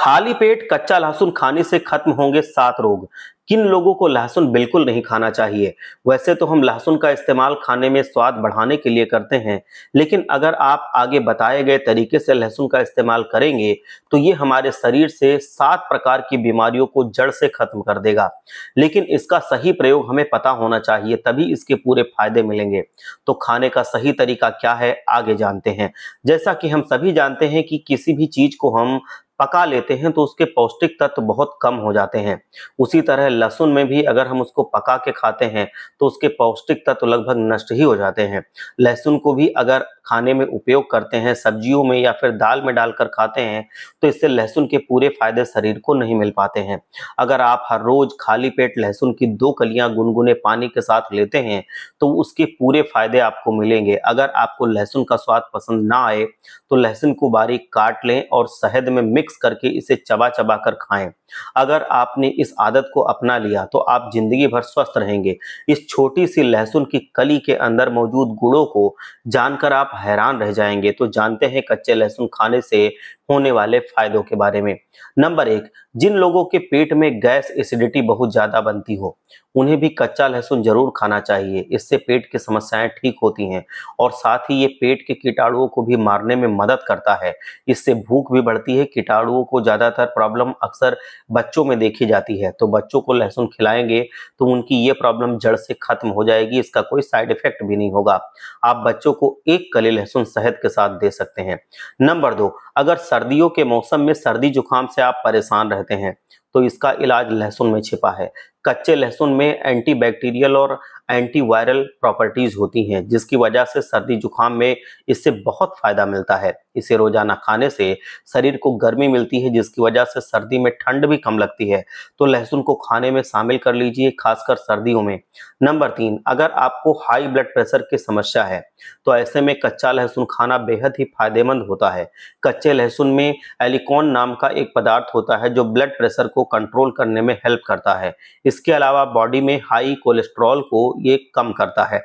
खाली पेट कच्चा लहसुन खाने से खत्म होंगे 7 रोग। किन लोगों को लहसुन बिल्कुल नहीं खाना चाहिए? वैसे तो हम लहसुन का इस्तेमाल खाने में स्वाद बढ़ाने के लिए करते हैं, लेकिन अगर आप आगे बताए गए तरीके से लहसुन का इस्तेमाल करेंगे, तो ये हमारे शरीर से 7 प्रकार की बीमारियों को जड़ से खत्म कर देगा। लेकिन इसका सही प्रयोग हमें पता होना चाहिए, तभी इसके पूरे फायदे मिलेंगे। तो खाने का सही तरीका क्या है, आगे जानते हैं। जैसा कि हम सभी जानते हैं कि किसी भी चीज को हम पका लेते हैं तो उसके पौष्टिक तत्व बहुत कम हो जाते हैं। उसी तरह लहसुन में भी अगर हम उसको पका के खाते हैं तो उसके पौष्टिक तत्व लगभग नष्ट ही हो जाते हैं। लहसुन को भी अगर खाने में उपयोग करते हैं, सब्जियों में या फिर दाल में डालकर खाते हैं, तो इससे लहसुन के पूरे फायदे शरीर को नहीं मिल पाते हैं। अगर आप हर रोज खाली पेट लहसुन की 2 कलियां गुनगुने पानी के साथ लेते हैं तो उसके पूरे फायदे आपको मिलेंगे। अगर आपको लहसुन का स्वाद पसंद ना आए तो लहसुन को बारीक काट लें और शहद में मिक्स करके इसे चबा चबा कर खाएं। अगर आपने इस आदत को अपना लिया तो आप जिंदगी भर स्वस्थ रहेंगे। इस छोटी सी लहसुन की कली के अंदर मौजूद गुणों को जानकर आप हैरान रह जाएंगे। तो जानते हैं कच्चे लहसुन खाने से होने वाले फायदों के बारे में। नंबर 1, जिन लोगों के पेट में गैस एसिडिटी बहुत ज्यादा बनती हो, उन्हें भी कच्चा लहसुन जरूर खाना चाहिए। इससे पेट की समस्याएं ठीक होती हैं और साथ ही ये पेट के कीटाणुओं को भी मारने में मदद करता है। इससे भूख भी बढ़ती है। कीटाणुओं को ज्यादातर प्रॉब्लम अक्सर बच्चों में देखी जाती है, तो बच्चों को लहसुन खिलाएंगे तो उनकी ये प्रॉब्लम जड़ से खत्म हो जाएगी। इसका कोई साइड इफेक्ट भी नहीं होगा। आप बच्चों को 1 कली लहसुन शहद के साथ दे सकते हैं। नंबर 2, अगर सर्दियों के मौसम में सर्दी जुकाम से आप परेशान रहते हैं तो इसका इलाज लहसुन में छिपा है। कच्चे लहसुन में एंटीबैक्टीरियल और एंटीवायरल प्रॉपर्टीज होती हैं, जिसकी वजह से सर्दी जुकाम में इससे बहुत फायदा मिलता है। इसे रोजाना खाने से शरीर को गर्मी मिलती है, जिसकी वजह से सर्दी में ठंड भी कम लगती है। तो लहसुन को खाने में शामिल कर लीजिए, खासकर सर्दियों में। नंबर 3, अगर आपको हाई ब्लड प्रेशर की समस्या है तो ऐसे में कच्चा लहसुन खाना बेहद ही फायदेमंद होता है। कच्चे लहसुन में एलिकॉन नाम का एक पदार्थ होता है जो ब्लड प्रेशर को कंट्रोल करने में हेल्प करता है। इसके अलावा बॉडी में हाई कोलेस्ट्रॉल को ये कम करता है।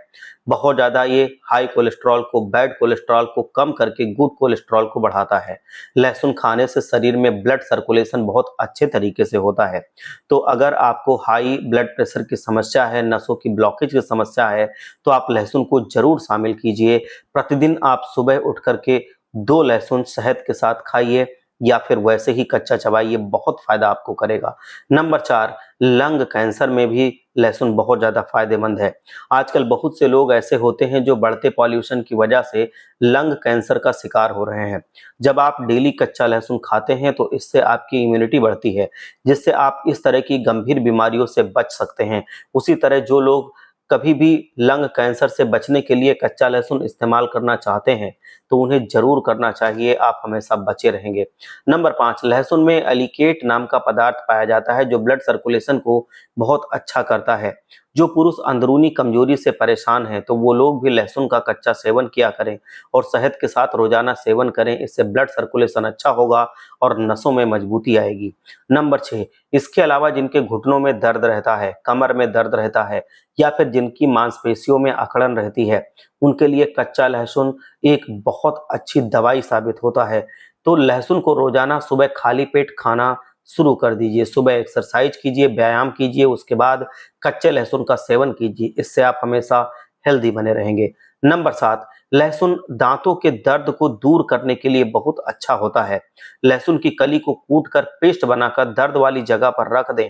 बहुत ज्यादा ये हाई कोलेस्ट्रॉल को, बैड कोलेस्ट्रॉल को कम करके गुड कोलेस्ट्रॉल को बढ़ाता है। लहसुन खाने से शरीर में ब्लड सर्कुलेशन बहुत अच्छे तरीके से होता है। तो अगर आपको हाई ब्लड प्रेशर की समस्या है, नसों की ब्लॉकेज की समस्या है, तो आप लहसुन को जरूर शामिल कीजिए। प्रतिदिन आप सुबह उठ करके 2 लहसुन शहद के साथ खाइए या फिर वैसे ही कच्चा चबाइए, बहुत फायदा आपको करेगा। नंबर 4, लंग कैंसर में भी लहसुन बहुत ज्यादा फायदेमंद है। आजकल बहुत से लोग ऐसे होते हैं जो बढ़ते पॉल्यूशन की वजह से लंग कैंसर का शिकार हो रहे हैं। जब आप डेली कच्चा लहसुन खाते हैं तो इससे आपकी इम्यूनिटी बढ़ती है, जिससे आप इस तरह की गंभीर बीमारियों से बच सकते हैं। उसी तरह जो लोग कभी भी लंग कैंसर से बचने के लिए कच्चा लहसुन इस्तेमाल करना चाहते हैं तो उन्हें जरूर करना चाहिए, आप हमेशा बचे रहेंगे। नंबर 5, लहसुन में एलिकेट नाम का पदार्थ पाया जाता है जो ब्लड सर्कुलेशन को बहुत अच्छा करता है। जो पुरुष अंदरूनी कमजोरी से परेशान हैं तो वो लोग भी लहसुन का कच्चा सेवन किया करें और शहद के साथ रोजाना सेवन करें। इससे ब्लड सर्कुलेशन अच्छा होगा और नसों में मजबूती आएगी। नंबर 6, इसके अलावा जिनके घुटनों में दर्द रहता है, कमर में दर्द रहता है या फिर जिनकी मांसपेशियों में अकड़न रहती है, उनके लिए कच्चा लहसुन एक बहुत अच्छी दवाई साबित होता है। तो लहसुन को रोजाना सुबह खाली पेट खाना शुरू कर दीजिए। सुबह एक्सरसाइज कीजिए, व्यायाम कीजिए, उसके बाद कच्चे लहसुन का सेवन कीजिए। इससे आप हमेशा हेल्दी बने रहेंगे। नंबर 7, लहसुन दांतों के दर्द को दूर करने के लिए बहुत अच्छा होता है। लहसुन की कली को कूट कर पेस्ट बनाकर दर्द वाली जगह पर रख दें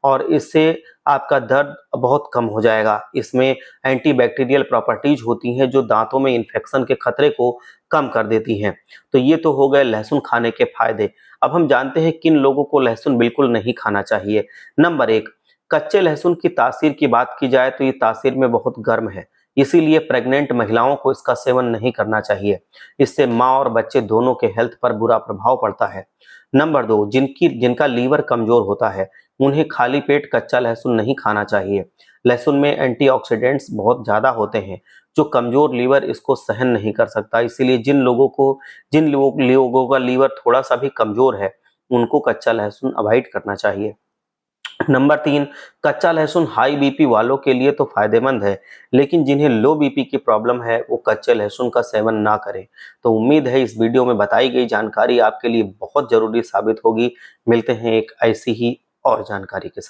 और इससे आपका दर्द बहुत कम हो जाएगा। इसमें एंटीबैक्टीरियल प्रॉपर्टीज होती हैं जो दांतों में इन्फेक्शन के खतरे को कम कर देती हैं। तो ये तो हो गए लहसुन खाने के फायदे। अब हम जानते हैं किन लोगों को लहसुन बिल्कुल नहीं खाना चाहिए। नंबर 1, कच्चे लहसुन की तासीर की बात की जाए तो ये तासीर में बहुत गर्म है, इसीलिए प्रेग्नेंट महिलाओं को इसका सेवन नहीं करना चाहिए। इससे माँ और बच्चे दोनों के हेल्थ पर बुरा प्रभाव पड़ता है। नंबर 2, जिनका लीवर कमजोर होता है उन्हें खाली पेट कच्चा लहसुन नहीं खाना चाहिए। लहसुन में एंटीऑक्सीडेंट्स बहुत ज्यादा होते हैं जो कमजोर लीवर इसको सहन नहीं कर सकता। इसीलिए जिन लोगों का लीवर थोड़ा सा भी कमजोर है उनको कच्चा लहसुन अवॉइड करना चाहिए। नंबर 3, कच्चा लहसुन हाई बीपी वालों के लिए तो फायदेमंद है, लेकिन जिन्हें लो बीपी की प्रॉब्लम है वो कच्चे लहसुन का सेवन ना करें। तो उम्मीद है इस वीडियो में बताई गई जानकारी आपके लिए बहुत जरूरी साबित होगी। मिलते हैं एक ऐसी ही और जानकारी के साथ।